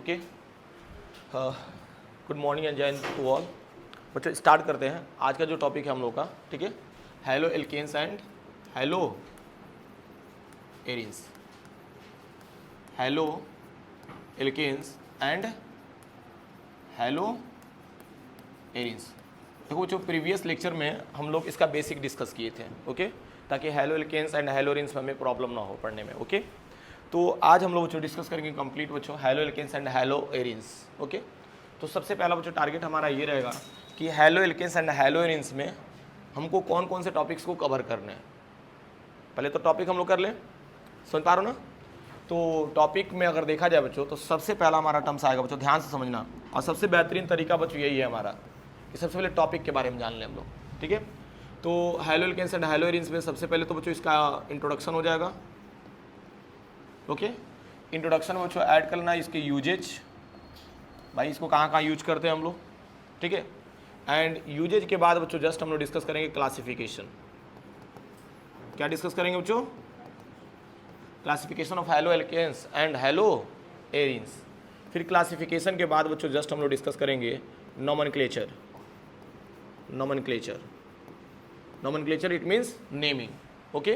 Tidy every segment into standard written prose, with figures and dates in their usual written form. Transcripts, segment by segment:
Okay, good morning and जय Hind to all. बच्चों start करते हैं आज का जो टॉपिक है हम लोग का, ठीक है। Haloalkanes and haloarenes, haloalkanes and haloarenes. देखो जो प्रीवियस लेक्चर में हम लोग इसका बेसिक डिस्कस किए थे, ओके, ताकि haloalkanes and haloarenes में हमें प्रॉब्लम ना हो पढ़ने में, ओके। तो आज हम लोग बच्चों डिस्कस करेंगे कंप्लीट बच्चों haloalkanes and haloarenes, okay. तो सबसे पहला बच्चों टारगेट हमारा ये रहेगा कि haloalkanes and haloarenes में हमको कौन कौन से टॉपिक्स को कवर करने हैं। पहले तो टॉपिक हम लोग कर लें, समझ पा रहे हो ना। तो टॉपिक में अगर देखा जाए बच्चों तो सबसे पहला हमारा टर्म्स आएगा बच्चों, ध्यान से समझना, और सबसे बेहतरीन तरीका बच्चों यही है हमारा कि सबसे पहले टॉपिक के बारे में जान लें हम लोग, ठीक है। तो haloalkanes and haloarenes में सबसे पहले तो बच्चों इसका इंट्रोडक्शन हो जाएगा, ओके। इंट्रोडक्शन में बच्चों ऐड करना इसके यूजेज, भाई इसको कहाँ कहाँ यूज करते हैं हम लोग, ठीक है। एंड यूजेज के बाद बच्चों जस्ट हम लोग डिस्कस करेंगे क्लासिफिकेशन। क्या डिस्कस करेंगे बच्चों? Classification of haloalkanes and haloarenes. फिर क्लासिफिकेशन के बाद बच्चों जस्ट हम लोग डिस्कस करेंगे nomenclature. Nomenclature, nomenclature it means naming, okay.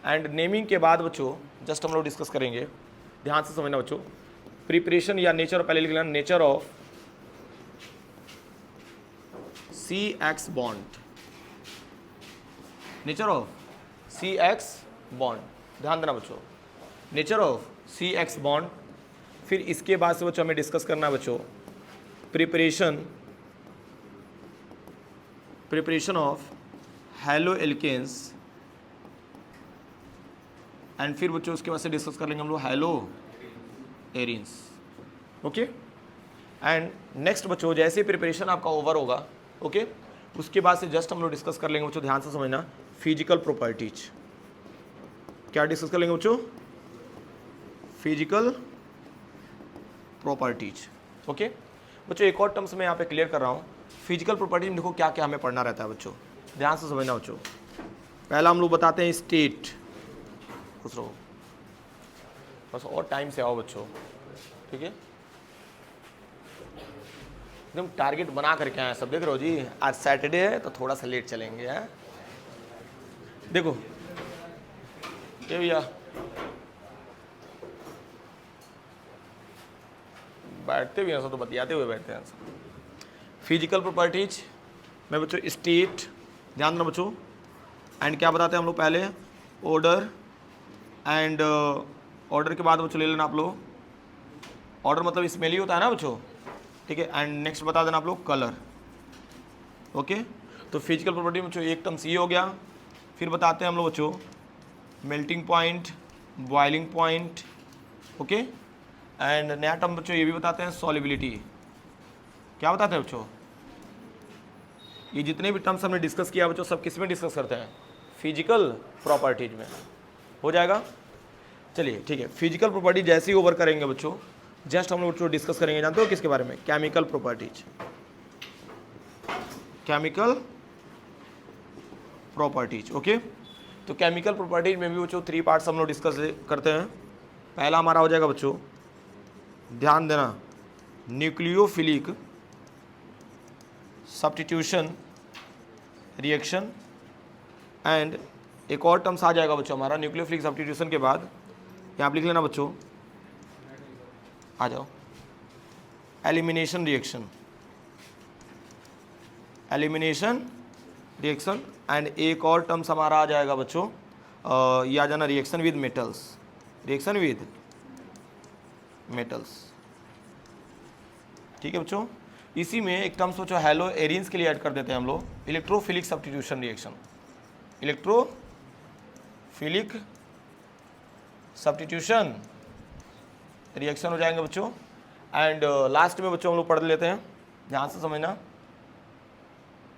And naming के बाद बच्चों जस्ट हम लोग डिस्कस करेंगे, ध्यान से समझना बच्चों, प्रिपरेशन या नेचर, पहले लिख लेना nature of CX bond, nature of CX bond, ध्यान देना बच्चों, नेचर ऑफ CX बॉन्ड। फिर इसके बाद से बच्चों हमें डिस्कस करना है बच्चों preparation of haloalkanes, and फिर बच्चों उसके बाद से डिस्कस कर लेंगे हम लोग hello arenes, okay. And next बच्चों जैसे प्रिपरेशन आपका ओवर होगा, ओके, उसके बाद से जस्ट हम लोग डिस्कस कर लेंगे बच्चों, ध्यान से समझना, फिजिकल प्रॉपर्टीज। क्या डिस्कस कर लेंगे बच्चों? Physical properties, okay. बच्चों एक और टर्म्स में यहाँ पे क्लियर कर रहा हूँ, फिजिकल प्रॉपर्टीज में देखो क्या क्या हमें पढ़ना रहता है बच्चों, ध्यान से समझना बच्चों। पहला हम लोग बताते हैं स्टेट, खुश रहो, बस और टाइम से आओ बच्चों, ठीक है। एकदम टारगेट बना करके आए सब, देख रहे हो जी, आज सैटरडे है तो थोड़ा सा लेट चलेंगे, हैं। देखो ये भैया बैठते भी हैं सब तो बतियाते हुए बैठते हैं सब। फिजिकल प्रॉपर्टीज में बच्चों स्टेट, ध्यान देना बच्चों, एंड क्या बताते हैं हम लोग पहले ऑर्डर, एंड ऑर्डर के बाद बच्चों ले लेना आप लोग, ऑर्डर मतलब स्मेल ही होता है ना बच्चों, ठीक है। एंड नेक्स्ट बता देना आप लोग कलर, ओके। तो फिजिकल प्रॉपर्टी में बच्चों एक टर्म्स ये हो गया। फिर बताते हैं हम लोग बच्चों melting point, boiling point, okay. And नया टर्म बच्चों ये भी बताते हैं सॉल्युबिलिटी। क्या बताते हैं बच्चों? ये जितने भी टर्म्स हमने डिस्कस किया बच्चों सब किस में डिस्कस करते हैं? फिजिकल प्रॉपर्टीज में, हो जाएगा। चलिए ठीक है, फिजिकल प्रॉपर्टी जैसे ही ओवर करेंगे बच्चों जस्ट हम लोग बच्चों डिस्कस करेंगे, जानते हो किसके बारे में? Chemical properties. Chemical properties, okay. तो केमिकल प्रॉपर्टीज में भी बच्चों 3 पार्ट्स हम लोग डिस्कस करते हैं। पहला हमारा हो जाएगा बच्चों, ध्यान देना, न्यूक्लियोफिलिक सब्स्टिट्यूशन रिएक्शन। एंड एक और टर्म्स आ जाएगा बच्चों हमारा न्यूक्लियोफिलिक सब्स्टिट्यूशन के बाद, यहाँ लिख लेना बच्चों, आ जाओ, elimination reaction, elimination reaction. And एक और टर्म्स हमारा आ जाएगा बच्चों, ये आ जाना reaction with metals, reaction with metals, ठीक है बच्चों। इसी में एक टर्म्स बच्चों हेलो एरिन्स के लिए ऐड कर देते हैं हम लोग, electrophilic substitution reaction, electrophilic substitution reaction हो जाएंगे बच्चों। एंड लास्ट में बच्चों हम लोग पढ़ लेते हैं, ध्यान से समझना,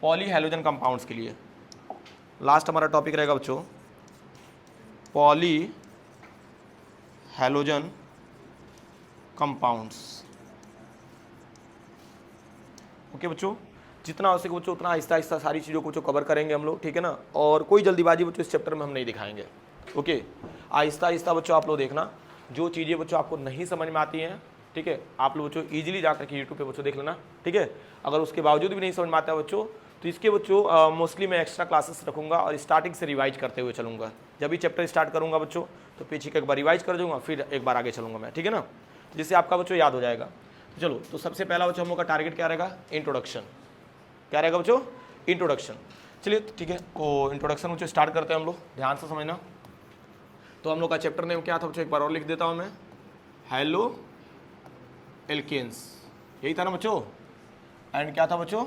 पॉली हैलोजन कंपाउंड्स के लिए लास्ट हमारा टॉपिक रहेगा बच्चों, पॉली हैलोजन कंपाउंड्स, ओके बच्चों। जितना हो सके बच्चों उतना आहिस्ता आहिस्ता सारी चीज़ों को कवर करेंगे हम लोग, ठीक है ना। और कोई जल्दीबाजी बच्चों इस चैप्टर में हम नहीं दिखाएंगे, ओके। आहिस्ता आहिस्ता बच्चों आप लोग देखना, जो चीज़ें बच्चों आपको नहीं समझ में आती हैं ठीक है। आप लोग बच्चों ईजिली जा करके यूट्यूब पे बच्चों देख लेना, ठीक है। अगर उसके बावजूद भी नहीं समझ में आता है बच्चों, तो इसके बच्चों मोस्टली मैं एक्स्ट्रा क्लासेस रखूंगा और स्टार्टिंग से रिवाइज करते हुए चलूंगा। जब भी चैप्टर स्टार्ट करूंगा बच्चों, तो पीछे का एक बार रिवाइज कर दूंगा, फिर एक बार आगे चलूंगा मैं, ठीक है ना, जिससे आपका बच्चों याद हो जाएगा। तो चलो, तो सबसे पहला बच्चों हम लोग का टारगेट क्या रहेगा, इंट्रोडक्शन। क्या रहेगा बच्चों, इंट्रोडक्शन। चलिए ठीक है, तो इंट्रोडक्शन बच्चों स्टार्ट करते हैं हम लोग, ध्यान से समझना। तो हम लोग का चैप्टर नेम क्या था बच्चों, एक बार और लिख देता हूँ मैं, हेलो एल्केन्स, यही था ना बच्चों। एंड क्या था बच्चों,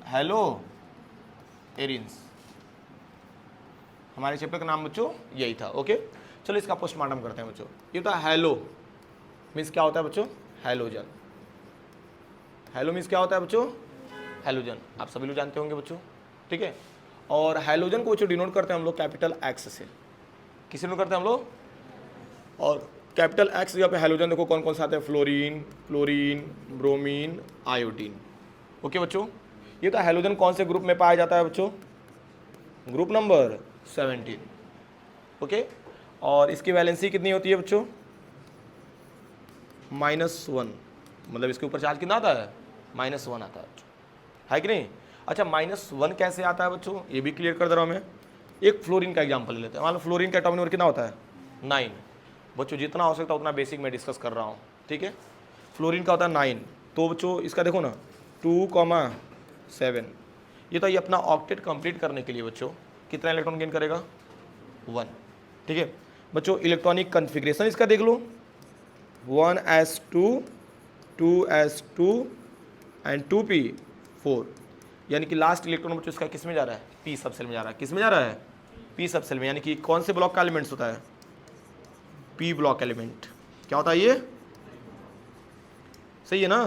हेलो एरिन्स। हमारे चैप्टर का नाम बच्चों यही था। ओके, चलो इसका पोस्टमार्टम करते हैं बच्चों। ये था हेलो मीन्स क्या होता है बच्चों, हैलोजन। हेलो मीन्स क्या होता है बच्चों, हैलोजन। आप सभी लोग जानते होंगे बच्चों, ठीक है। और हैलोजन को बच्चों डिनोट करते हैं हम लोग कैपिटल एक्स से। किसे डिनोट करते हैं हम लोग, और कैपिटल एक्स जगह पे हैलोजन देखो कौन कौन सा आता है, fluorine, chlorine, bromine, iodine. Okay बच्चों, ये तो हैलोजन कौन से ग्रुप में पाया जाता है बच्चों, ग्रुप नंबर 17। ओके, और इसकी वैलेंसी कितनी होती है बच्चों, -1, मतलब इसके ऊपर चार्ज कितना आता है, -1 आता है कि नहीं। अच्छा, -1 कैसे आता है बच्चों, ये भी क्लियर कर दे रहा हूँ मैं। एक फ्लोरीन का एग्जांपल ले लेते हैं। मान लो फ्लोरीन का एटॉमिक नंबर कितना होता है, 9। बच्चों जितना हो सकता है उतना बेसिक में डिस्कस कर रहा हूँ, ठीक है। फ्लोरीन का होता है 9, तो बच्चों इसका देखो ना 2,7। ये तो ये अपना ऑक्टेट कंप्लीट करने के लिए बच्चों कितना इलेक्ट्रॉन गेन करेगा, 1, ठीक है। बच्चों इलेक्ट्रॉनिक कन्फिग्रेशन इसका देख लो, 1s2, 2s2 एंड 2p4, यानी कि लास्ट इलेक्ट्रॉन बच्चों इसका किस में जा रहा है, p सब सेल में जा रहा है। किस में जा रहा है, p सब सेल में, यानी कि कौन से ब्लॉक का एलिमेंट्स होता है, p ब्लॉक एलिमेंट। क्या होता है ये, सही है ना,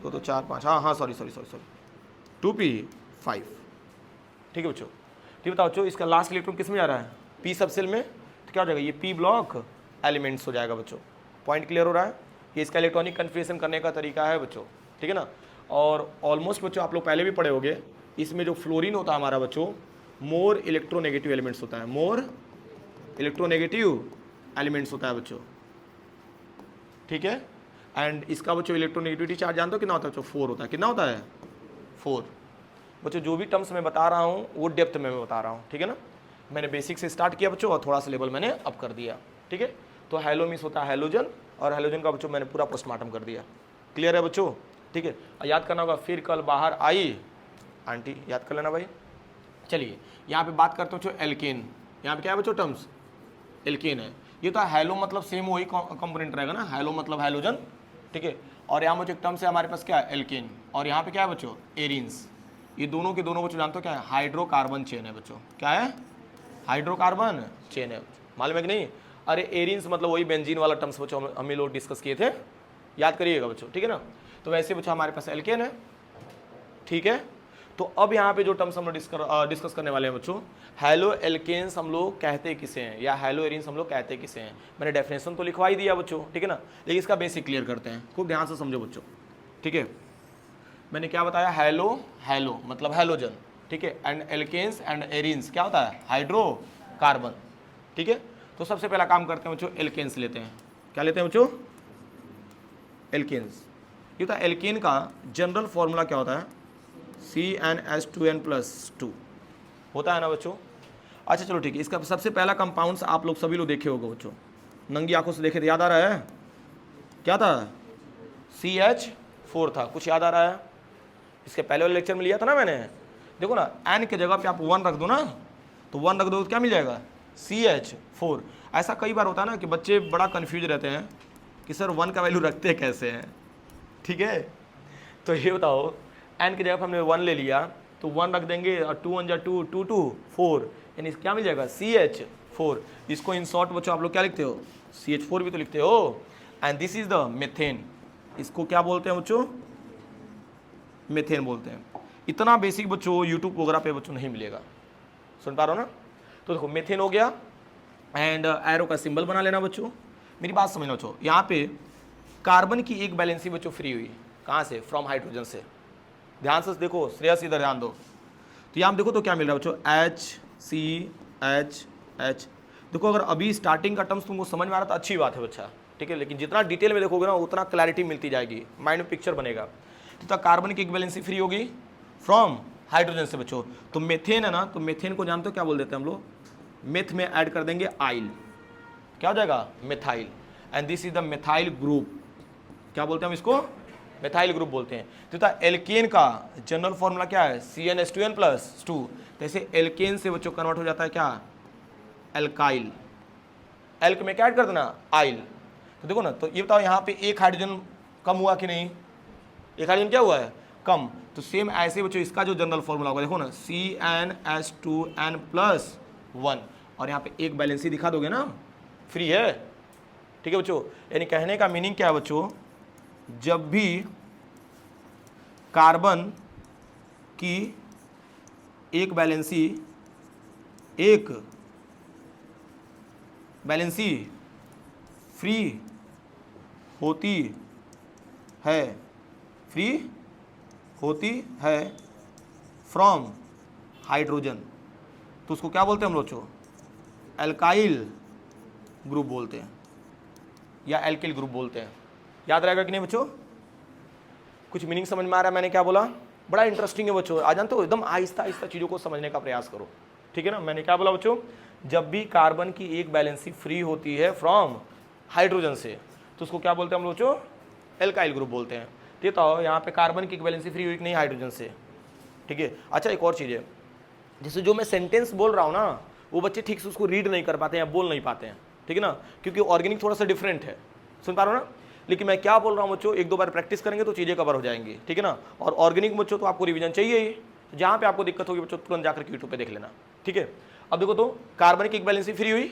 तो 4 5, हाँ सॉरी 2p5, ठीक है बच्चों। ठीक बताओ बच्चों, इसका लास्ट इलेक्ट्रॉन किस में जा रहा है, p सब सेल में, तो क्या हो जाएगा, ये p ब्लॉक एलिमेंट्स हो जाएगा बच्चों। पॉइंट क्लियर हो रहा है, ये इसका इलेक्ट्रॉनिक कन्फिग्रेशन करने का तरीका है बच्चों, ठीक है ना। और ऑलमोस्ट बच्चों आप लोग पहले भी पढ़े होंगे, इसमें जो फ्लोरीन होता है हमारा बच्चों, मोर इलेक्ट्रोनेगेटिव एलिमेंट्स होता है, मोर इलेक्ट्रोनेगेटिव एलिमेंट्स होता है बच्चों, ठीक है। एंड इसका बच्चों इलेक्ट्रोनेगेटिविटी चार्ज जानते हो कितना होता है बच्चों, 4 होता है। कितना होता है, 4। बच्चों जो भी टर्म्स मैं बता रहा हूँ वो डेप्थ में मैं बता रहा हूँ, ठीक है ना। मैंने बेसिक से स्टार्ट किया बच्चों और थोड़ा सा लेवल मैंने अप कर दिया, ठीक है। तो हेलो मीन्स होता है हैलोजन, और हैलोजन का बच्चों मैंने पूरा पोस्टमार्टम कर दिया। क्लियर है बच्चों, ठीक है। याद करना होगा, फिर कल बाहर आई आंटी, याद कर लेना भाई। चलिए यहाँ पे बात करते हो बच्चों एल्केन। यहाँ पे क्या है बच्चों, टर्म्स एल्केन है। ये तो हेलो मतलब सेम वही कंपोनेंट रहेगा ना, हेलो मतलब हैलोजन, ठीक है। और यहाँ बच्चों एक टर्म्स है हमारे पास क्या है, एल्केन। और यहाँ पे क्या है बच्चों, एरिन्स। ये दोनों के दोनों बच्चों जानते हो क्या है, हाइड्रोकार्बन चेन है बच्चों। क्या है, हाइड्रोकार्बन चेन है, मालूम है कि नहीं। अरे एरिन्स मतलब वही बेंजीन वाला टर्म्स बच्चों हम लोग डिस्कस किए थे, याद करिएगा बच्चों, ठीक है ना। तो वैसे बच्चों हमारे पास एल्केन है, ठीक है। तो अब यहाँ पे जो टर्म्स हम लोग डिस्कस करने वाले हैं बच्चों, हेलो एल्केन्स हम लोग कहते किसे हैं, या हेलो एरिन्स हम लोग कहते किसे हैं। मैंने डेफिनेशन तो लिखवा ही दिया बच्चों, ठीक है ना, लेकिन इसका बेसिक क्लियर करते हैं, खूब ध्यान से समझो बच्चों, ठीक है। मैंने क्या बताया, हेलो हेलो मतलब हैलोजन, ठीक है। एंड एल्केन्स एंड एरिन्स क्या होता है, हाइड्रोकार्बन, ठीक है। तो सबसे पहला काम करते हैं बच्चों, एल्केन्स लेते हैं। क्या लेते हैं बच्चों, एल्केन्स। ये था एल्केन का जनरल फॉर्मूला क्या होता है, CnH2n+2 होता है ना बच्चों। अच्छा चलो ठीक है, इसका सबसे पहला कंपाउंड्स आप लोग सभी लोग देखे होंगे बच्चों, नंगी आंखों से देखे थे, याद आ रहा है क्या था, CH4 था। कुछ याद आ रहा है, इसके पहले वाले लेक्चर में लिया था ना मैंने। देखो ना, n के जगह पे आप 1 रख दो ना, तो 1 रख दो तो क्या मिल जाएगा, CH4। ऐसा कई बार होता है ना कि बच्चे बड़ा कन्फ्यूज रहते हैं कि सर 1 का वैल्यू रखते कैसे हैं, ठीक है। तो ये बताओ, n की जगह हमने 1 ले लिया तो 1 रख देंगे, और 2 1 2 2 2 4, यानी क्या मिल जाएगा, CH4। इसको इन शॉर्ट बच्चों आप लोग क्या लिखते हो, CH4 भी तो लिखते हो। And this is the methane, इसको क्या बोलते हैं बच्चों, मेथेन बोलते हैं। इतना बेसिक बच्चों यूट्यूब वगैरह पे बच्चों नहीं मिलेगा, सुन पा रहे हो ना। तो देखो मेथेन हो गया, एंड एरो का सिंबल बना लेना बच्चों। मेरी बात समझना बच्चों, यहाँ पे कार्बन की एक बैलेंसी बच्चों फ्री हुई, कहाँ से, फ्रॉम हाइड्रोजन से। ध्यान से देखो, श्रेयस इधर ध्यान दो। तो यहाँ देखो तो क्या मिल रहा है बच्चों, HCH। देखो अगर अभी स्टार्टिंग का टर्म्स तुमको समझ में आ रहा था अच्छी बात है बच्चा, ठीक है, लेकिन जितना डिटेल में देखोगे ना उतना क्लैरिटी मिलती जाएगी, माइंड में पिक्चर बनेगा। तो कार्बन की इक्विवेलेंसी फ्री होगी फ्रॉम हाइड्रोजन से बच्चों। तो मेथेन है ना, तो मेथेन को जानते हो क्या बोल देते हैं हम लोग, मेथ में ऐड कर देंगे आइल, क्या हो जाएगा methyl, and this is the methyl group. क्या बोलते हैं हम इसको, मिथाइल ग्रुप बोलते हैं। तो एल्केन का जनरल फॉर्मूला क्या है, CnH2n+2। जैसे एल्केन से बच्चों कन्वर्ट हो जाता है क्या, एल्काइल, एल्क में क्या ऐड कर देना, आइल। तो देखो ना, तो ये बताओ यहाँ पे एक हाइड्रोजन कम हुआ कि नहीं, एक हाइड्रोजन क्या हुआ है, कम। तो सेम ऐसे बच्चों इसका जो जनरल फॉर्मूला होगा देखो ना, CnH2n+1, और यहाँ पे एक बैलेंसी दिखा दोगे ना, फ्री है। ठीक है बच्चों, यानी कहने का मीनिंग क्या है बच्चों, जब भी कार्बन की एक बैलेंसी फ्री होती है फ्रॉम हाइड्रोजन, तो उसको क्या बोलते हैं हम लोग, एल्काइल ग्रुप बोलते हैं या एल्किल ग्रुप बोलते हैं। याद रहेगा कि नहीं बच्चों, कुछ मीनिंग समझ में आ रहा है मैंने क्या बोला, बड़ा इंटरेस्टिंग है बच्चों। आ जानते हो, एकदम आहिस्ता आहिस्ता चीज़ों को समझने का प्रयास करो, ठीक है ना। मैंने क्या बोला बच्चों, जब भी कार्बन की एक बैलेंसी फ्री होती है फ्रॉम हाइड्रोजन से, तो उसको क्या बोलते हैं हम बच्चों, एल्काइल ग्रुप बोलते हैं। ठीक है, तो यहाँ पे कार्बन की एक बैलेंसी फ्री हुई कि नहीं हाइड्रोजन से, ठीक है। अच्छा एक और चीज़ है, जैसे जो मैं सेंटेंस बोल रहा हूँ ना, वो बच्चे ठीक से उसको रीड नहीं कर पाते हैं या बोल नहीं पाते हैं, ठीक है ना, क्योंकि ऑर्गेनिक थोड़ा सा डिफरेंट है, सुन पा रहे हो ना। लेकिन मैं क्या बोल रहा हूँ बच्चों, एक दो बार प्रैक्टिस करेंगे तो चीज़ें कवर हो जाएंगी, ठीक है ना। और ऑर्गेनिक बच्चों तो आपको रिवीजन चाहिए ही, जहाँ पे आपको दिक्कत होगी बच्चों तुरंत जाकर यूट्यूब पे देख लेना, ठीक है। अब देखो, तो कार्बन की एक बैलेंसी फ्री हुई,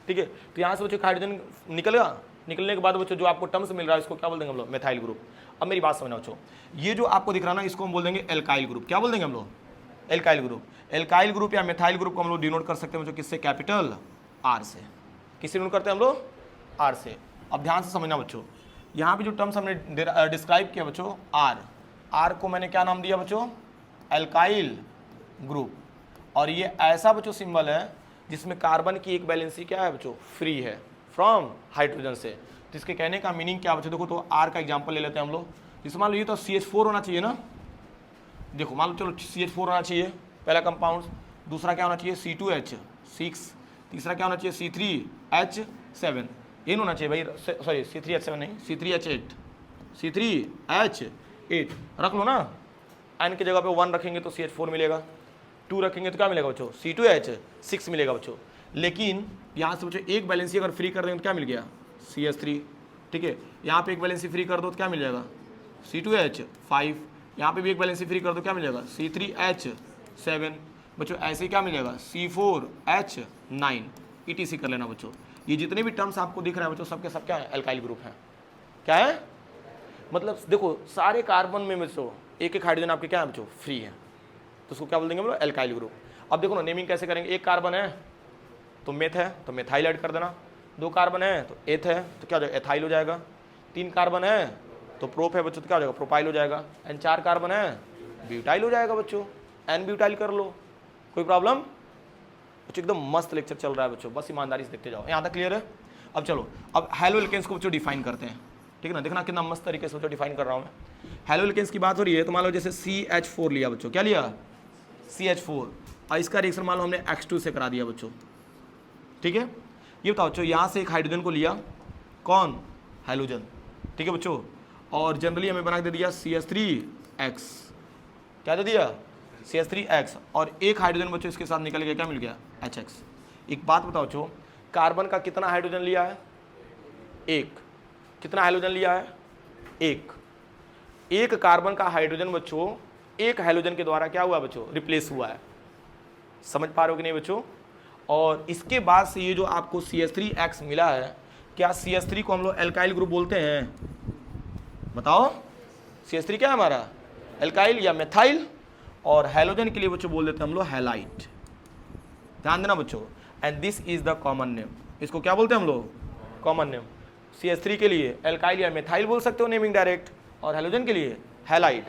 ठीक है, तो यहाँ से बच्चों हाइड्रोजन निकलेगा, निकलने के बाद बच्चों जो आपको टर्म्स मिल रहा है इसको क्या बोल देंगे हम लोग, मिथाइल ग्रुप। अब मेरी बात समझना बच्चों, ये जो आपको दिख रहा है ना, इसको हम बोल देंगे एल्काइल ग्रुप। क्या बोल देंगे हम लोग, एल्काइल ग्रुप। एल्काइल ग्रुप या मिथाइल ग्रुप को हम लोग डिनोट कर सकते हैं बच्चों किससे, कैपिटल आर से। किससे डिनोट करते हैं हम लोग, आर से। अब ध्यान से समझना बच्चों, यहाँ पे जो टर्म्स हमने डिस्क्राइब किया बच्चों, आर को मैंने क्या नाम दिया बच्चों, एल्काइल ग्रुप। और ये ऐसा बच्चों सिंबल है जिसमें कार्बन की एक बैलेंसी क्या है बच्चों, फ्री है फ्रॉम हाइड्रोजन से। तो इसके कहने का मीनिंग क्या बच्चों, देखो तो आर का एग्जांपल ले लेते हैं हम लोग। जैसे मान लो ये तो CH4 होना चाहिए ना, देखो मान लो चलो CH4 होना चाहिए पहला कंपाउंड, दूसरा क्या होना चाहिए C2H6, तीसरा क्या होना चाहिए C3H7, ये होना चाहिए भाई, सॉरी C3H7 नहीं, C3H8 रख लो ना। n की जगह पे 1 रखेंगे तो CH4 मिलेगा, 2 रखेंगे तो क्या मिलेगा बच्चों, C2H6 मिलेगा बच्चों। लेकिन यहाँ से बच्चों एक बैलेंसी अगर फ्री कर देंगे तो क्या मिल गया, CH3, ठीक है। यहाँ पे एक बैलेंसी फ्री कर दो तो क्या मिल जाएगा, C2H5, यहाँ पे भी एक बैलेंसी फ्री कर दो क्या मिल जाएगा, C3H7 बच्चों। ऐसे क्या मिल जाएगा, C4H9, ETC कर लेना बच्चों। ये जितने भी टर्म्स आपको दिख रहे हैं बच्चों, सबके सब क्या है, एल्काइल ग्रुप है। क्या है मतलब, देखो सारे कार्बन में बच्चों एक एक हाइड्रोजन आपके क्या है बच्चों, फ्री है, तो उसको क्या बोल देंगे हम लोग, एल्काइल ग्रुप। अब देखो ना नेमिंग कैसे करेंगे, एक कार्बन है तो मेथ है तो मेथाइल ऐड कर देना, 2 कार्बन है तो एथ है तो क्या हो जाएगा, एथाइल हो जाएगा, 3 कार्बन है तो प्रोप है बच्चों तो क्या हो जाएगा, प्रोपाइल हो जाएगा, एंड 4 कार्बन है ब्यूटाइल हो जाएगा बच्चों, एन ब्यूटाइल कर लो, कोई प्रॉब्लम बच्चों। एकदम मस्त लेक्चर चल रहा है बच्चों, बस ईमानदारी से देखते जाओ, यहाँ तक क्लियर है। अब चलो, अब हेलो एल्केन्स को बच्चों डिफाइन करते हैं, ठीक है ना। देखना कितना मस्त तरीके से बच्चों डिफाइन कर रहा हूँ मैं। हेलो एल्केन्स की बात हो रही है तो मान लो जैसे CH4 लिया बच्चों, क्या लिया CH4, और इसका रिएक्शन मान लो हमने X2 से करा दिया बच्चों, ठीक है। ये बताओ बच्चों, यहाँ से एक हाइड्रोजन को लिया, कौन, हैलोजन, ठीक है बच्चों, और जनरली हमें बना के दे दिया CH3X, क्या दे दिया CH3X, और एक हाइड्रोजन बच्चों इसके साथ निकल गया, क्या मिल गया HX। एक बात बताओ बच्चों, कार्बन का कितना हाइड्रोजन लिया है, एक, कितना हाइड्रोजन लिया है, एक कार्बन का हाइड्रोजन बच्चों एक हाइड्रोजन के द्वारा क्या हुआ बच्चों, रिप्लेस हुआ है। समझ पा रहे हो कि नहीं बच्चों। और इसके बाद से ये जो आपको CH3X मिला है, क्या CH3 को हम लोग एल्काइल ग्रुप बोलते हैं, बताओ। CH3 क्या है हमारा, एल्काइल या मेथाइल, और हैलोजन के लिए बच्चों बोल देते हैं हम लोग हैलाइट। ध्यान देना बच्चों, and this is the common name, इसको क्या बोलते हैं हम लोग, कॉमन नेम। CH3 के लिए एल्काइल या मेथाइल बोल सकते हो नेमिंग डायरेक्ट, और हैलोजन के लिए हैलाइट।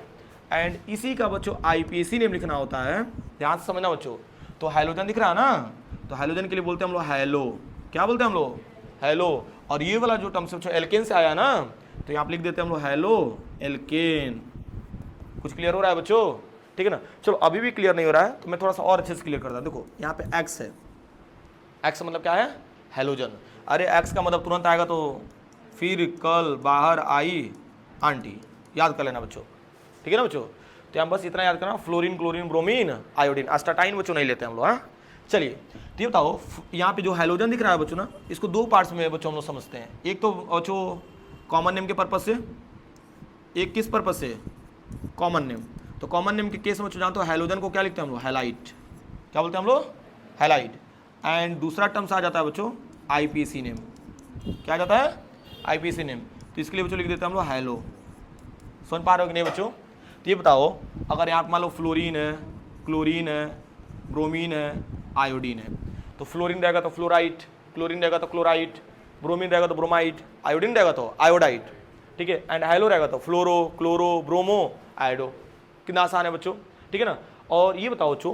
एंड इसी का बच्चों IPAC नेम लिखना होता है, ध्यान से समझना बच्चों। तो हैलोजन दिख रहा है ना, तो हैलोजन के लिए बोलते हैं हम लोग हैलो, क्या बोलते हैं हम लोग, हैलो। और ये वाला जो टर्म से बच्चों एल्केन से आया ना, तो यहाँ पे लिख देते हैं हम लोग हेलो एल्केन। कुछ क्लियर हो रहा है बच्चों? ठीक है ना। चलो अभी भी क्लियर नहीं हो रहा है तो मैं थोड़ा सा और अच्छे से क्लियर करता हूँ। देखो यहाँ पे एक्स है, एक्स मतलब क्या है? हेलोजन। अरे एक्स का मतलब तुरंत आएगा तो फिर कल बाहर आई आंटी, याद कर लेना बच्चों, ठीक है ना बच्चों। तो यहाँ बस इतना याद करना, फ्लोरीन क्लोरीन ब्रोमीन आयोडीन, एस्टाटाइन बच्चों नहीं लेते हम लोग। हाँ चलिए, तो ये बताओ यहाँ पे जो हेलोजन दिख रहा है बच्चों ना, इसको दो पार्ट्स में बच्चों हम लोग समझते हैं। एक तो बच्चों कॉमन नेम के पर्पज से, एक किस पर्पज से? Common name. तो कॉमन नेम के केस में बच्चों जानते हो हेलोजन को क्या लिखते हैं हम लोग? हैलाइड। क्या बोलते हैं हम लोग? हैलाइड। एंड दूसरा टर्म्स आ जाता है बच्चों आईपीसी नेम। क्या आ जाता है? IPC name. तो इसके लिए बच्चों लिख देते हैं हम लोग हेलो। सुन पा रहे हो कि नहीं बच्चों? तो ये बताओ अगर यहाँ मान लो फ्लोरीन है, क्लोरीन है, ब्रोमीन है, आयोडीन है, तो फ्लोरीन रहेगा तो फ्लोराइड, क्लोरीन रहेगा तो क्लोराइड, ब्रोमीन रहेगा तो ब्रोमाइड, आयोडीन रहेगा तो आयोडाइड, ठीक है। एंड हेलो रहेगा तो फ्लोरो क्लोरो ब्रोमो आयोडो। कितना आसान है बच्चों, ठीक है ना। और ये बताओ बच्चों,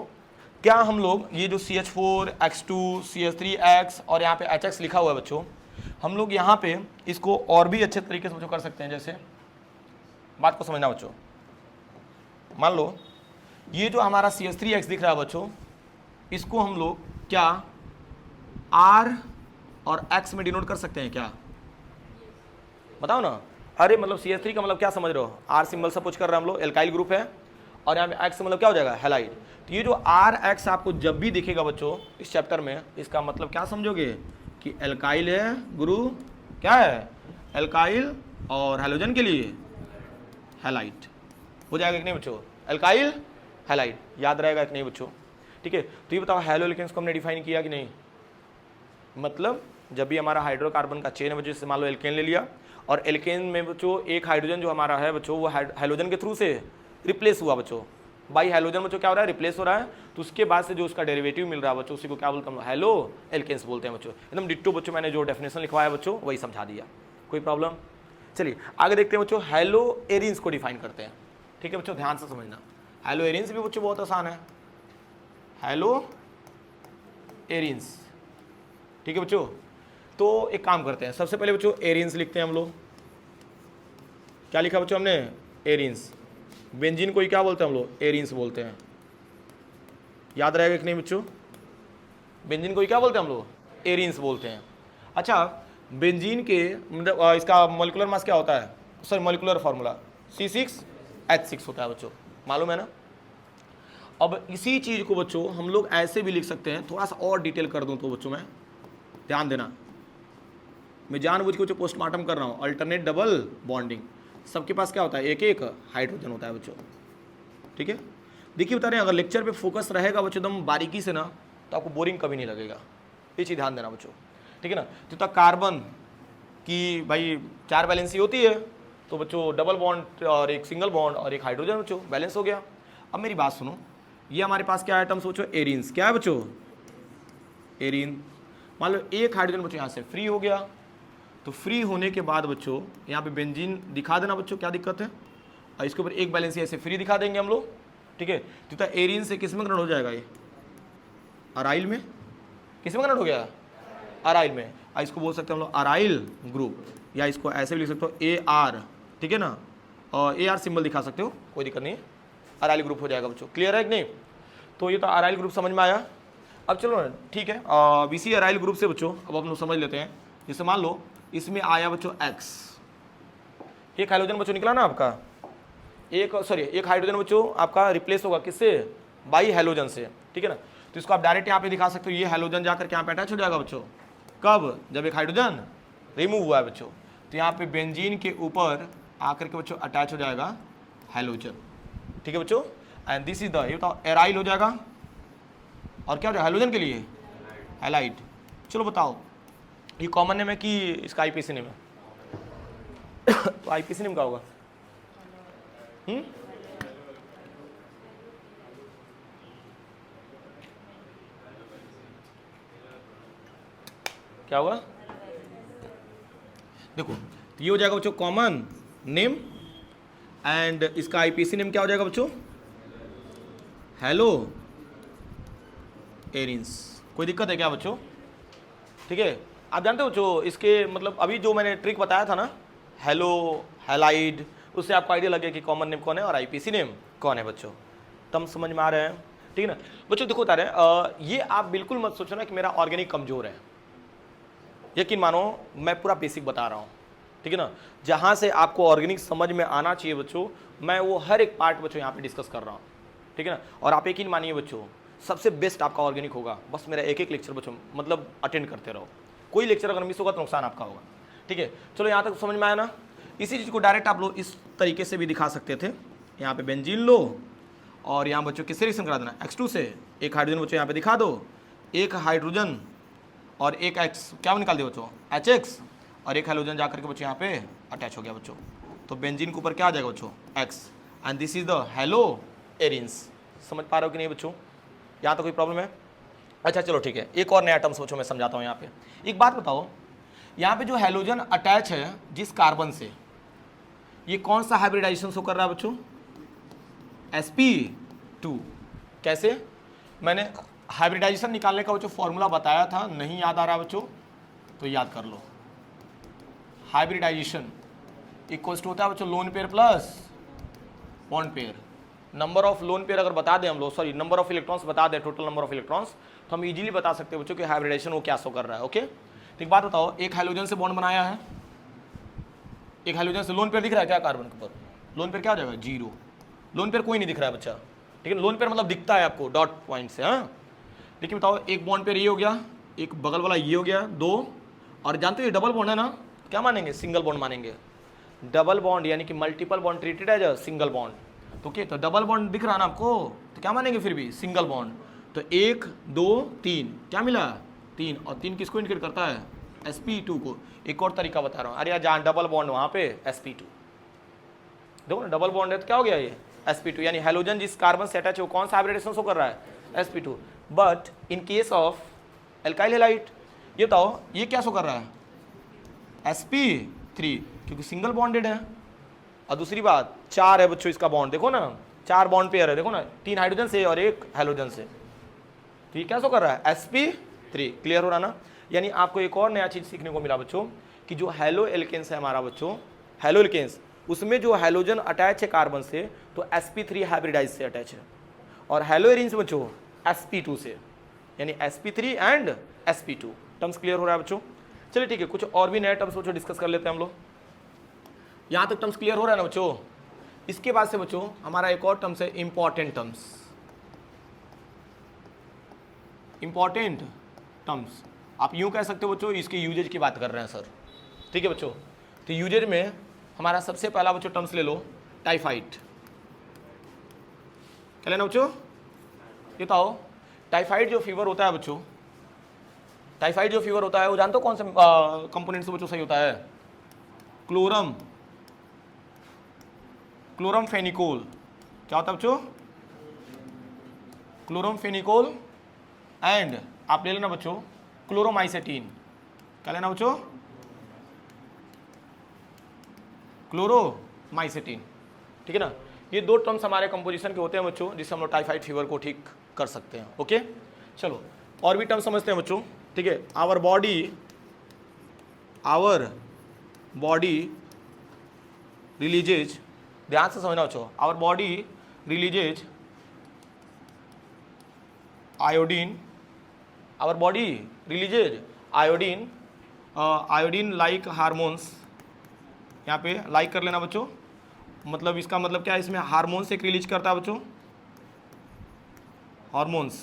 क्या हम लोग ये जो CH4 X2 CH3X और यहाँ पे HX लिखा हुआ है बच्चों, हम लोग यहाँ पे इसको और भी अच्छे तरीके से बच्चों कर सकते हैं। जैसे बात को समझना बच्चों, मान लो ये जो हमारा CH3X दिख रहा है बच्चों, इसको हम लोग क्या R और X में डिनोट कर सकते हैं क्या? बताओ ना। अरे मतलब CH3 का मतलब क्या समझ रहे हो? R सिंबल सपोज कर रहे हैं हम लोग, एल्काइल ग्रुप है, और यहाँ पे X मतलब क्या हो जाएगा? हैलाइड। तो ये जो RX आपको जब भी दिखेगा बच्चों इस चैप्टर में, इसका मतलब क्या समझोगे कि एल्काइल है ग्रुप, क्या है? एल्काइल, और हैलोजन के लिए हैलाइड। हो जाएगा कि नहीं बच्चों? एल्काइल हैलाइड, याद रहेगा कि नहीं बच्चों? ठीक है। तो ये बताओ हेलो एल्केन्स को हमने डिफाइन किया कि नहीं? मतलब जब भी हमारा हाइड्रोकार्बन का चेन है बच्चों, जैसे मान लो एल्केन ले लिया, और एल्केन में बच्चों एक हाइड्रोजन जो हमारा है बच्चों वो हेलोजन के थ्रू से रिप्लेस हुआ बच्चों, बाई हेलोजन बच्चों क्या हो रहा है? रिप्लेस हो रहा है। तो उसके बाद से जो उसका डेरिवेटिव मिल रहा है बच्चों, उसी को क्या बोलते हैं? हेलो एल्केन्स बोलते हैं बच्चों। एकदम डिट्टो बच्चों, मैंने जो डेफिनेशन लिखवाया बच्चों वही समझा दिया, कोई प्रॉब्लम? चलिए आगे देखते हैं बच्चों, हेलो एरिन्स को डिफाइन करते हैं। ठीक है बच्चों, ध्यान से समझना। हेलो एरिन्स भी बच्चों बहुत आसान है, हेलो एरिन्स, ठीक है बच्चों। तो एक काम करते हैं, सबसे पहले बच्चों एरिन्स लिखते हैं हम लोग। क्या लिखा बच्चों हमने? एरिन्स। बेंजीन को ही क्या बोलते हैं हम लोग? एरिन्स बोलते हैं। याद रहेगा कि नहीं बच्चों? बेंजीन को ही क्या बोलते हैं हम लोग? एरिन्स बोलते हैं। अच्छा, बेंजीन के मतलब इसका मॉलिक्यूलर मास क्या होता है? सॉरी मॉलिक्यूलर फार्मूला C6H6 होता है बच्चों, मालूम है ना। अब इसी चीज को बच्चों हम लोग ऐसे भी लिख सकते हैं, थोड़ा सा और डिटेल कर दूं तो बच्चों, मैं ध्यान देना, मैं जानबूझ के पोस्टमार्टम कर रहा हूं। अल्टरनेट डबल बॉन्डिंग, सबके पास क्या होता है? एक एक हाइड्रोजन होता है बच्चों, ठीक है। देखिए बता रहे हैं, अगर लेक्चर पे फोकस रहेगा बच्चों एकदम बारीकी से ना, तो आपको बोरिंग कभी नहीं लगेगा। ये चीज़ ध्यान देना बच्चों, ठीक है ना। तो कार्बन की भाई 4 वैलेंसी होती है, तो बच्चों डबल बॉन्ड और एक सिंगल बॉन्ड और एक हाइड्रोजन बच्चों बैलेंस हो गया। अब मेरी बात सुनो, ये हमारे पास क्या आइटम सोचो? एरिन्स। क्या है बच्चों? एरिन। मान लो एक हाइड्रोजन बच्चों यहाँ से फ्री हो गया, तो फ्री होने के बाद बच्चों यहाँ पे बेंजीन दिखा देना बच्चों, क्या दिक्कत है? और इसके ऊपर एक बैलेंस ऐसे फ्री दिखा देंगे हम लोग, ठीक है। तो एरिन से किस में कन्वर्ट हो जाएगा? ये अराइल में। किस में कन्वर्ट हो गया? अराइल में। और इसको बोल सकते हैं हम लोग अराइल ग्रुप, या इसको ऐसे भी लिख सकते हो AR, ठीक है ना। और AR सिंबल दिखा सकते हो, कोई दिक्कत नहीं है, अराइल ग्रुप हो जाएगा बच्चों। क्लियर है कि नहीं? तो ये तो अराइल ग्रुप समझ में आया। अब चलो ना, ठीक है, BC अराइल ग्रुप से बच्चों अब हम लोग समझ लेते हैं। जैसे मान लो इसमें आया बच्चों X, एक हाइड्रोजन बच्चों निकला ना आपका, एक हाइड्रोजन बच्चों आपका रिप्लेस होगा किससे? बाई हेलोजन से, ठीक है ना। तो इसको आप डायरेक्ट यहाँ पे दिखा सकते हो, ये हेलोजन जाकर यहाँ पे अटैच हो जाएगा बच्चों। कब? जब एक हाइड्रोजन रिमूव हुआ है बच्चों, तो यहाँ पे बेंजीन के ऊपर आकर के बच्चों अटैच हो जाएगा हेलोजन, ठीक है बच्चों। एंड दिस इज द, ये बताओ एराइल हो जाएगा, और क्या हो जाएगा हेलोजन के लिए? हैलाइड। चलो बताओ ये कॉमन नेम है कि इसका आईपीसी नेम है? तो आईपीसी नेम क्या होगा? क्या होगा? देखो ये हो जाएगा बच्चों कॉमन नेम, एंड इसका आईपीसी नेम क्या हो जाएगा बच्चों? Hello arenes. कोई दिक्कत है क्या बच्चों? ठीक है, आप जानते हो जो इसके मतलब अभी जो मैंने ट्रिक बताया था ना, हेलो, हैलाइड, उससे आपको आइडिया लगे कि कॉमन नेम कौन है और आईपीसी नेम कौन है बच्चों। तम समझ में आ रहे हैं, ठीक है ना बच्चों। देखो बता रहे हैं ये आप बिल्कुल मत सोचो ना कि मेरा ऑर्गेनिक कमजोर है, यकीन मानो मैं पूरा बेसिक बता रहा हूँ, ठीक है ना। जहाँ से आपको ऑर्गेनिक समझ में आना चाहिए बच्चों, मैं वो हर एक पार्ट बच्चों यहाँ पे डिस्कस कर रहा हूँ, ठीक है ना। और आप यकीन मानिए बच्चों, सबसे बेस्ट आपका ऑर्गेनिक होगा, बस मेरा एक एक लेक्चर बच्चों मतलब अटेंड करते रहो। कोई लेक्चर अगर मिस होगा तो नुकसान आपका होगा, ठीक है। चलो यहाँ तक समझ में आया ना। इसी चीज़ को डायरेक्ट आप लोग इस तरीके से भी दिखा सकते थे। यहाँ पे बेंजीन लो और यहाँ बच्चों किससे रिएक्शन करा देना, X2 से। एक हाइड्रोजन बच्चों यहाँ पे दिखा दो, एक हाइड्रोजन और एक X क्या निकाल दिया बच्चों, HX, और एक हाइड्रोजन जाकर के बच्चों यहाँ पे अटैच हो गया बच्चों। तो बेंजीन के ऊपर क्या आ जाएगा बच्चों, X, and this is the hello arenes. समझ पा रहे हो कि नहीं बच्चों, यहाँ तो कोई प्रॉब्लम है। अच्छा चलो ठीक है, एक और नया टर्म्स बच्चों मैं समझाता हूँ यहाँ पे। एक बात बताओ, यहाँ पे जो हैलोजन अटैच है जिस कार्बन से, ये कौन सा हाइब्रिडाइजेशन शो कर रहा है बच्चों, sp2। कैसे, मैंने हाइब्रिडाइजेशन निकालने का बच्चों फॉर्मूला बताया था, नहीं याद आ रहा बच्चों तो याद कर लो। हाइब्रिडाइजेशन इक्वल्स टू होता है बच्चों lone pair plus bond pair. Number of lone pair अगर बता दें हम लोग, सॉरी नंबर ऑफ इलेक्ट्रॉन्स बता दें, टोटल नंबर ऑफ इलेक्ट्रॉन्स, तो हम इजीली बता सकते हैं बच्चों कि हाइब्रिडाइजेशन वो क्या शो कर रहा है। ओके, तो एक बात बताओ, एक हाइड्रोजन से बॉन्ड बनाया है, एक हाइड्रोजन से लोन पेयर दिख रहा है क्या कार्बन के ऊपर, लोन पेयर क्या हो जाएगा, जीरो। लोन पेयर कोई नहीं दिख रहा है बच्चा, ठीक है। लोन पेयर मतलब दिखता है आपको डॉट पॉइंट से, हाँ। लेकिन बताओ, एक बॉन्ड पेयर ये हो गया, एक बगल वाला ये हो गया, दो, और जानते हो ये डबल बॉन्ड है ना, क्या मानेंगे, सिंगल बॉन्ड मानेंगे। डबल बॉन्ड यानी कि multiple bond treated as a single bond, तो क्या, तो डबल बॉन्ड दिख रहा है ना आपको, तो क्या मानेंगे फिर भी, सिंगल बॉन्ड। तो एक दो तीन, क्या मिला, तीन, और तीन किसको इंडिकेट करता है, sp2 को। एक और तरीका बता रहा हूँ, अरे यार जहाँ डबल बॉन्ड वहाँ पे sp2, देखो ना डबल बॉन्ड है तो क्या हो गया ये, sp2, यानी हैलोजन जिस कार्बन से अटैच है वो कौन सा हाइब्रिडेशन शो कर रहा है, sp2। But in case of alkyl halide, ये बताओ ये क्या शो कर रहा है, sp3, क्योंकि सिंगल बॉन्डेड है। और दूसरी बात, चार है बच्चों इसका बॉन्ड, देखो ना चार बॉन्ड पेयर है, देखो ना, तीन हाइड्रोजन से और एक हैलोजन से, तो ये क्या शो कर रहा है, sp3। क्लियर हो रहा ना। यानी आपको एक और नया चीज सीखने को मिला बच्चों कि जो हेलो एल्केन्स है हमारा बच्चों, हेलो एल्केन्स, उसमें जो हैलोजन अटैच है कार्बन से तो sp3 हाइब्रिडाइज से अटैच है, और हेलो एरिन्स बच्चों sp2 से, यानी sp3 and sp2। Terms clear हो रहा है बच्चों। चलिए ठीक है, कुछ और भी नए टर्म्स बच्चों डिस्कस कर लेते हैं हम लोग। यहाँ तक टर्म्स क्लियर हो रहा है ना बच्चों। इसके बाद से बच्चों हमारा एक और टर्म्स है इंपॉर्टेंट टर्म्स। इंपॉर्टेंट टर्म्स आप यूं कह सकते हो बच्चों, इसके यूजेज की बात कर रहे हैं सर, ठीक है बच्चों। तो यूजेज में हमारा सबसे पहला बच्चों टर्म्स ले लो, टाइफाइड। क्या लेना बच्चों, ये बताओ, टाइफाइड जो फीवर होता है बच्चों, टाइफाइड जो फीवर होता है वो जानते हो कौन से कंपोनेंट से बच्चों सही होता है, क्लोरम, क्लोरम फेनिकोल। क्या होता है बच्चों, क्लोरम फेनिकोल, एंड आप ले लेना बच्चों क्लोरोमाइसेटीन। क्या लेना बच्चों, क्लोरोमाइसेटीन, ठीक है ना। ये दो टर्म्स हमारे कंपोजिशन के होते हैं बच्चों, जिससे हम लोग टाइफाइड फीवर को ठीक कर सकते हैं। ओके, चलो और भी टर्म समझते हैं बच्चों, ठीक है। आवर बॉडी रिलीजेज, ध्यान से समझना बच्चों, our body releases iodine, our body releases iodine, iodine like hormones. यहाँ पे लाइक कर लेना बच्चों, मतलब इसका मतलब क्या है, इसमें हार्मोन्स एक रिलीज करता है बच्चों, हार्मोन्स,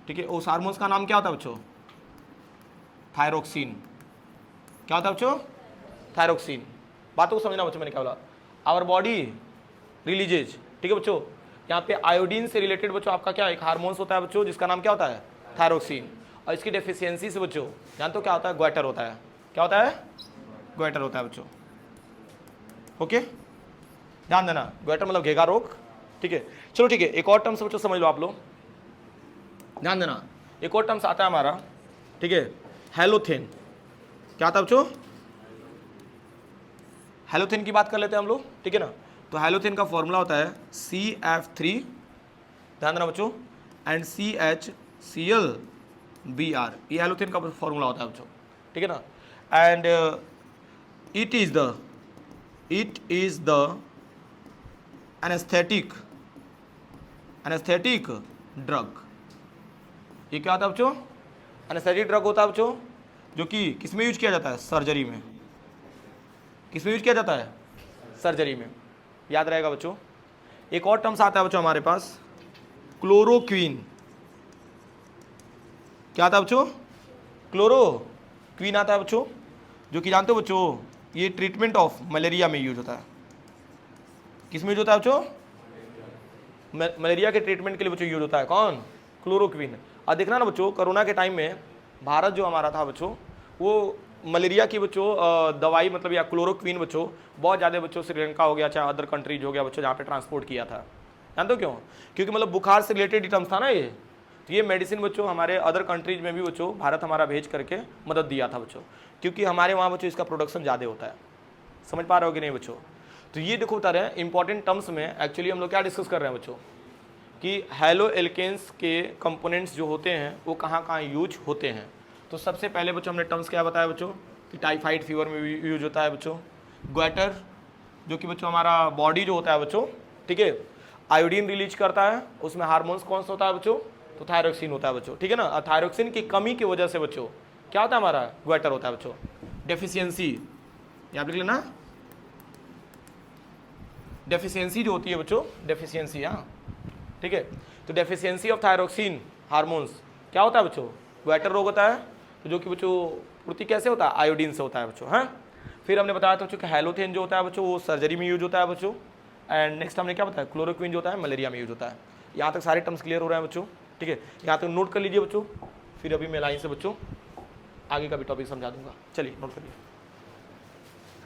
ठीक है। उस हार्मोन्स का नाम क्या होता है बच्चों, थायरोक्सिन। क्या होता है बच्चों, थायरोक्सिन। बातों को समझना बच्चों, मैंने क्या बोला, आवर बॉडी रिलीजेज, ठीक है बच्चों। यहाँ पे आयोडीन से रिलेटेड बच्चों आपका क्या एक हार्मोन्स होता है बच्चों, जिसका नाम क्या होता है, थायरोक्सिन। और इसकी डेफिशिएंसी से बच्चों जानते हो क्या होता है, ग्वाइटर होता है। क्या होता है, ग्वाइटर होता है बच्चों। ओके, ध्यान देना, ग्वाइटर मतलब घेगा रोग, ठीक है। चलो ठीक है, एक और टर्म्स बच्चों समझ लो आप लोग, ध्यान देना। एक और टर्म्स आता है हमारा, ठीक है, हेलोथेन। क्या आता है बच्चों, हेलोथेन की बात कर लेते हैं हम लोग, ठीक है ना। तो हेलोथेन का फॉर्मूला होता है CF3, ध्यान देना बच्चों, एंड CHCl BR, ये हैलोथेन का फॉर्मूला होता है बच्चों, ठीक है ना। And it is the anaesthetic drug. ये क्या होता है बच्चों? एनेस्थेटिक ड्रग होता है बच्चों, जो कि किस में यूज किया जाता है? सर्जरी में। किस में यूज किया जाता है? सर्जरी में, याद रहेगा बच्चों। एक और टर्म्स आता है बच्चों हमारे पास, क्लोरोक्वीन। क्या आता है बच्चों? क्लोरोक्वीन आता है बच्चों, जो कि जानते हो बच्चों, ये ट्रीटमेंट ऑफ मलेरिया में यूज होता है। किस में यूज होता है बच्चों? मलेरिया के ट्रीटमेंट के लिए बच्चों यूज होता है। कौन? क्लोरोक्वीन। और देखना ना बच्चों, कोरोना के टाइम में भारत जो हमारा था बच्चों, वो मलेरिया की बच्चों दवाई मतलब या क्लोरोक्वीन बच्चों बहुत ज़्यादा बच्चों श्रीलंका हो गया, चाहे अदर कंट्रीज हो गया बच्चों, जहाँ पे ट्रांसपोर्ट किया था। जानते हो क्यों? क्योंकि मतलब बुखार से रिलेटेड टर्म्स था ना ये, तो ये मेडिसिन बच्चों हमारे अदर कंट्रीज में भी बच्चों भारत हमारा भेज करके मदद दिया था बच्चों, क्योंकि हमारे वहाँ बच्चों इसका प्रोडक्शन ज़्यादा होता है। समझ पा रहे हो कि नहीं बच्चों? तो ये देखो बता रहे हैं इंपॉर्टेंट टर्म्स में एक्चुअली हम लोग क्या डिस्कस कर रहे हैं बच्चों, कि हैलो एल्केन्स के कंपोनेंट्स जो होते हैं वो कहाँ कहाँ यूज होते हैं। तो सबसे पहले बच्चों हमने टर्म्स क्या बताया बच्चों, कि टाइफाइड फीवर में भी यूज होता है बच्चों। ग्वेटर, जो कि बच्चों हमारा बॉडी जो होता है बच्चों, ठीक है, आयोडीन रिलीज करता है, उसमें हार्मोन्स कौन सा होता है बच्चों? तो थायरोक्सिन होता है बच्चों, ठीक है ना। थायरोक्सिन की कमी की वजह से बच्चों क्या होता है? हमारा ग्वेटर होता है बच्चों। डेफिशिएंसी, यहाँ लिख लेना, डेफिशिएंसी जो होती है बच्चों, डेफिशिएंसी, हाँ ठीक है। तो डेफिशिएंसी ऑफ थायरोक्सिन हार्मोन्स क्या होता है बच्चों? ग्वेटर रोग होता है। तो जो कि बच्चों पूर्ति कैसे होता है? आयोडीन से होता है बच्चों, हाँ। फिर हमने बताया था बच्चों कि हैलोथेन जो होता है बच्चों वो सर्जरी में यूज होता है बच्चों। एंड नेक्स्ट हमने क्या बताया? क्लोरोक्वीन जो होता है मलेरिया में यूज होता है। यहाँ तक सारे टर्म्स क्लियर हो रहे हैं बच्चों, ठीक है। यहाँ तक नोट कर लीजिए बच्चों, फिर अभी मैं लाइन से बच्चों आगे का भी टॉपिक समझा दूंगा। चलिए नोट करिए।